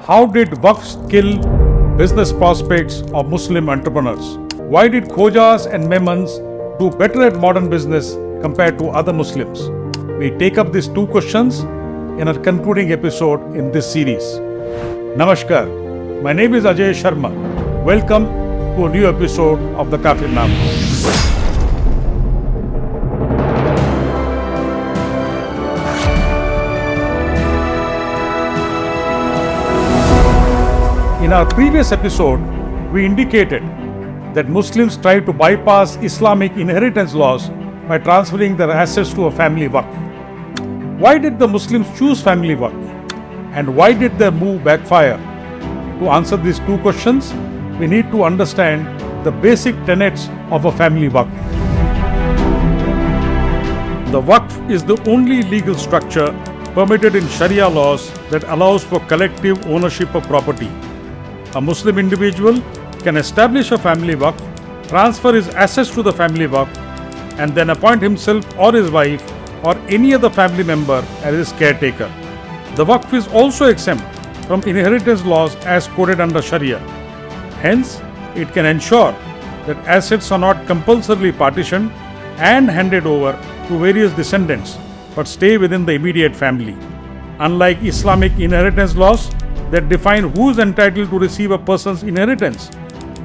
How did Waqfs kill business prospects of Muslim entrepreneurs? Why did Khojas and Memons do better at modern business compared to other Muslims? We take up these two questions in our concluding episode in this series. Namaskar, my name is Ajay Sharma. Welcome to a new episode of the Kaafirnama. In our previous episode, we indicated that Muslims try to bypass Islamic inheritance laws by transferring their assets to a family waqf. Why did the Muslims choose family waqf? And why did their move backfire? To answer these two questions, we need to understand the basic tenets of a family waqf. The waqf is the only legal structure permitted in Shariah laws that allows for collective ownership of property. A Muslim individual can establish a family waqf, transfer his assets to the family waqf, and then appoint himself or his wife or any other family member as his caretaker. The waqf is also exempt from inheritance laws as quoted under Shariah. Hence, it can ensure that assets are not compulsorily partitioned and handed over to various descendants but stay within the immediate family. Unlike Islamic inheritance laws that define who is entitled to receive a person's inheritance,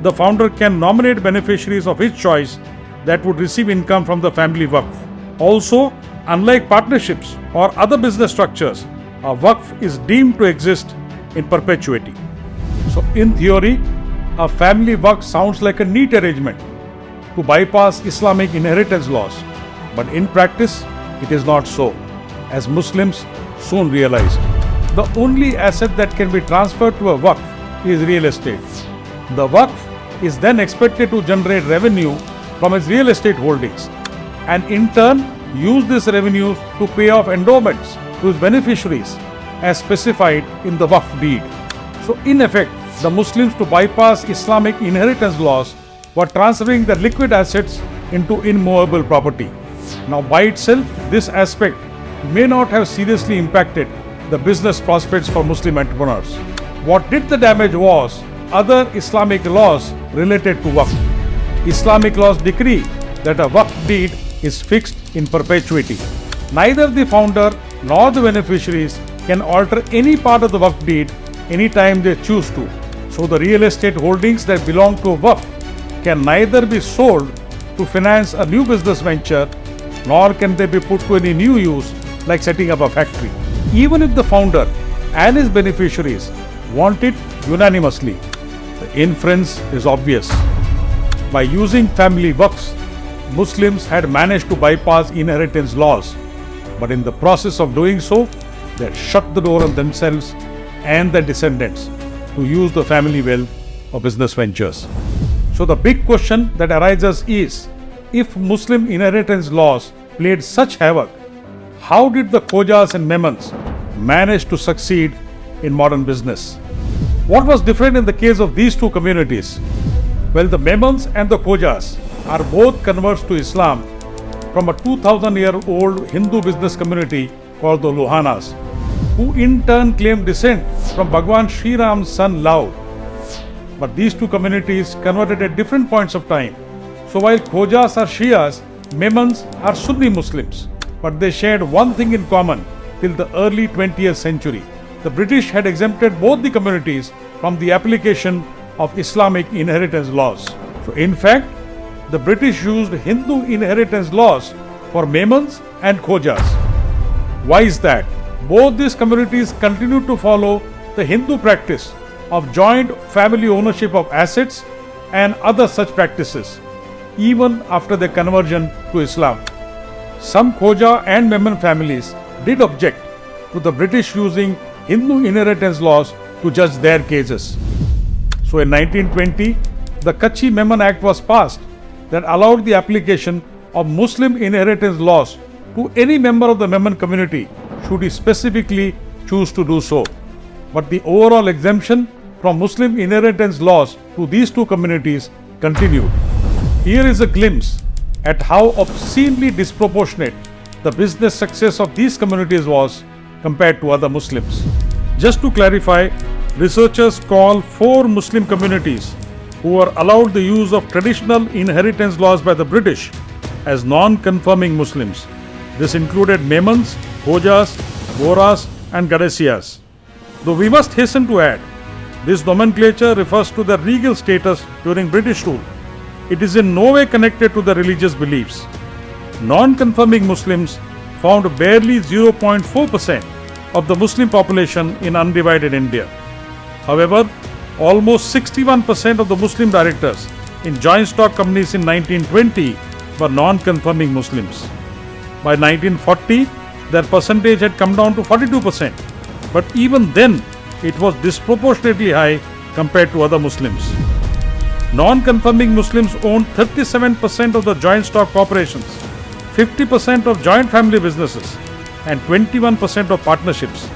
the founder can nominate beneficiaries of his choice that would receive income from the family waqf. Also, unlike partnerships or other business structures, a waqf is deemed to exist in perpetuity. So, in theory, a family waqf sounds like a neat arrangement to bypass Islamic inheritance laws, but in practice, it is not so, as Muslims soon realized. The only asset that can be transferred to a waqf is real estate. The waqf is then expected to generate revenue from its real estate holdings and in turn use this revenue to pay off endowments to its beneficiaries as specified in the waqf deed. So in effect, the Muslims, to bypass Islamic inheritance laws, were transferring their liquid assets into immovable property. Now by itself, this aspect may not have seriously impacted the business prospects for Muslim entrepreneurs. What did the damage was other Islamic laws related to waqf. Islamic laws decree that a waqf deed is fixed in perpetuity. Neither the founder nor the beneficiaries can alter any part of the waqf deed anytime they choose to. So the real estate holdings that belong to a waqf can neither be sold to finance a new business venture, nor can they be put to any new use like setting up a factory, even if the founder and his beneficiaries want it unanimously. The inference is obvious. By using family waqfs, Muslims had managed to bypass inheritance laws, but in the process of doing so, they had shut the door on themselves and their descendants to use the family wealth for business ventures. So the big question that arises is, if Muslim inheritance laws played such havoc, how did the Khojas and Memons manage to succeed in modern business? What was different in the case of these two communities? Well, the Memons and the Khojas are both converts to Islam from a 2000-year-old Hindu business community called the Luhanas, who in turn claim descent from Bhagwan Sri Ram's son Laud. But these two communities converted at different points of time. So while Khojas are Shias, Memons are Sunni Muslims. But they shared one thing in common till the early 20th century. The British had exempted both the communities from the application of Islamic inheritance laws. So in fact, the British used Hindu inheritance laws for Memons and Khojas. Why is that? Both these communities continued to follow the Hindu practice of joint family ownership of assets and other such practices, even after their conversion to Islam. Some Khoja and Memon families did object to the British using Hindu inheritance laws to judge their cases. So in 1920, the Kachi Memon Act was passed that allowed the application of Muslim inheritance laws to any member of the Memon community should he specifically choose to do so. But the overall exemption from Muslim inheritance laws to these two communities continued. Here is a glimpse at how obscenely disproportionate the business success of these communities was compared to other Muslims. Just to clarify, researchers call 4 Muslim communities who were allowed the use of traditional inheritance laws by the British as non-conforming Muslims. This included Memons, Khojas, Bohras and Gadesias. Though we must hasten to add, this nomenclature refers to their regal status during British rule. It is in no way connected to their religious beliefs. Non-conforming Muslims formed barely 0.4% of the Muslim population in undivided India. However, almost 61% of the Muslim directors in joint stock companies in 1920 were non-conforming Muslims. By 1940, their percentage had come down to 42%, but even then, it was disproportionately high compared to other Muslims. Non-conforming Muslims owned 37% of the joint stock corporations, 50% of joint family businesses, and 21% of partnerships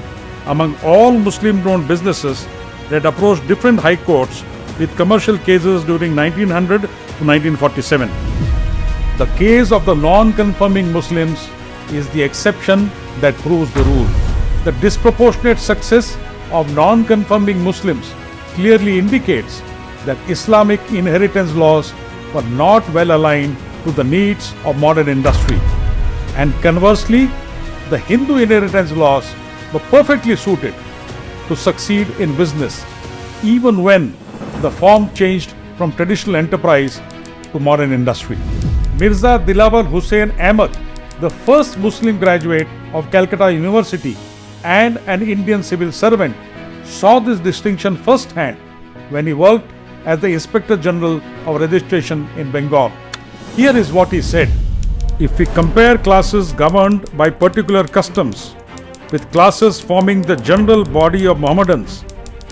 among all Muslim-owned businesses that approached different high courts with commercial cases during 1900 to 1947. The case of the non-conforming Muslims is the exception that proves the rule. The disproportionate success of non-conforming Muslims clearly indicates that Islamic inheritance laws were not well aligned to the needs of modern industry. And conversely, the Hindu inheritance laws were perfectly suited to succeed in business, even when the form changed from traditional enterprise to modern industry. Mirza Dilawar Hussain Ahmad, the first Muslim graduate of Calcutta University and an Indian civil servant, saw this distinction firsthand when he worked as the Inspector General of Registration in Bengal. Here is what he said: if we compare classes governed by particular customs with classes forming the general body of Mohammedans,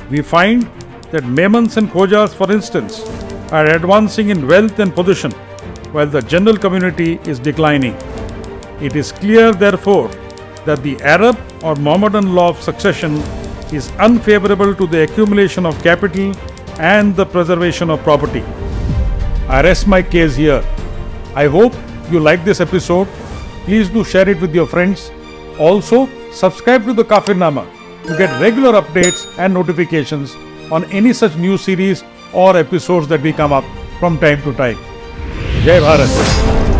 we find that Memons and Khojas, for instance, are advancing in wealth and position, while the general community is declining. It is clear, therefore, that the Arab or Mohammedan law of succession is unfavorable to the accumulation of capital and the preservation of property. I rest my case here. I hope you like this episode. Please do share it with your friends. Also, subscribe to the Kaafirnama to get regular updates and notifications on any such new series or episodes that we come up from time to time. Jai Bharat!